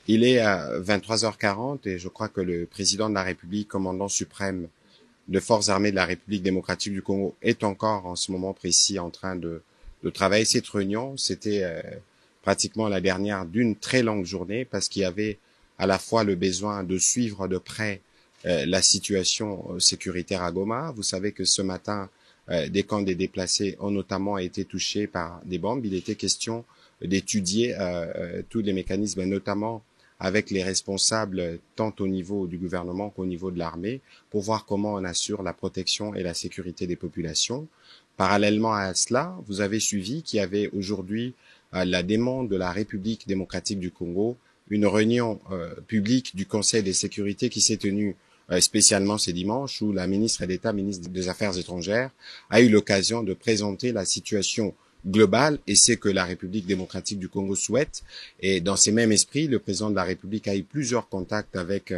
Il est à 23h40 et je crois que le président de la République, commandant suprême des forces armées de la République démocratique du Congo, est encore en ce moment précis en train de travailler. Cette réunion, c'était pratiquement la dernière d'une très longue journée parce qu'il y avait à la fois le besoin de suivre de près la situation sécuritaire à Goma. Vous savez que ce matin, des camps des déplacés ont notamment été touchés par des bombes. Il était question d'étudier tous les mécanismes, notamment avec les responsables tant au niveau du gouvernement qu'au niveau de l'armée, pour voir comment on assure la protection et la sécurité des populations. Parallèlement à cela, vous avez suivi qu'il y avait aujourd'hui la demande de la République démocratique du Congo, une réunion publique du Conseil de sécurité qui s'est tenue spécialement ce dimanche, où la ministre d'État, ministre des Affaires étrangères, a eu l'occasion de présenter la situation globale et c'est que la République démocratique du Congo souhaite. Et dans ces mêmes esprits, le président de la République a eu plusieurs contacts avec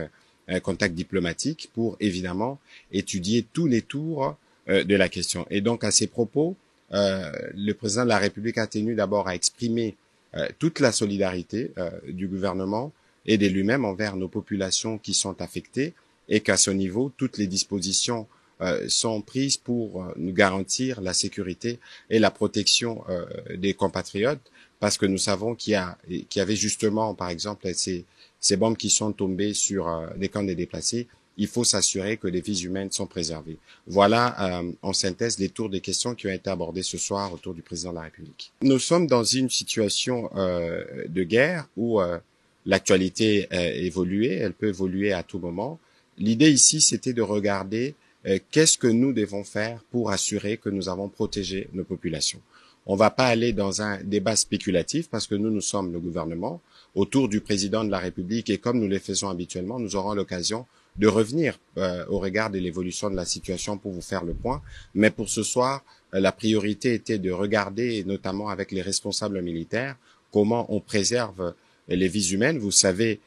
un contact diplomatique pour évidemment étudier tous les tours de la question. Et donc à ces propos, le président de la République a tenu d'abord à exprimer toute la solidarité du gouvernement et de lui-même envers nos populations qui sont affectées et qu'à ce niveau, toutes les dispositions sont prises pour nous garantir la sécurité et la protection des compatriotes, parce que nous savons qu'il y avait justement, par exemple, ces bombes qui sont tombées sur des camps des déplacés. Il faut s'assurer que les vies humaines sont préservées. Voilà, en synthèse, les tours des questions qui ont été abordées ce soir autour du président de la République. Nous sommes dans une situation de guerre où l'actualité évoluée, elle peut évoluer à tout moment. L'idée ici, c'était de regarder qu'est-ce que nous devons faire pour assurer que nous avons protégé nos populations. On ne va pas aller dans un débat spéculatif parce que nous sommes le gouvernement autour du président de la République et comme nous le faisons habituellement, nous aurons l'occasion de revenir au regard de l'évolution de la situation pour vous faire le point. Mais pour ce soir, la priorité était de regarder, notamment avec les responsables militaires, comment on préserve les vies humaines. Vous savez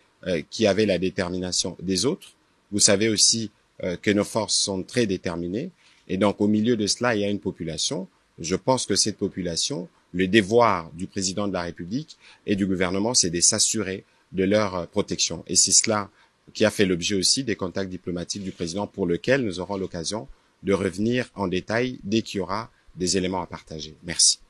qu'il y avait la détermination des autres. Vous savez aussi que nos forces sont très déterminées. Et donc, au milieu de cela, il y a une population. Je pense que cette population, le devoir du président de la République et du gouvernement, c'est de s'assurer de leur protection. Et c'est cela qui a fait l'objet aussi des contacts diplomatiques du président pour lequel nous aurons l'occasion de revenir en détail dès qu'il y aura des éléments à partager. Merci.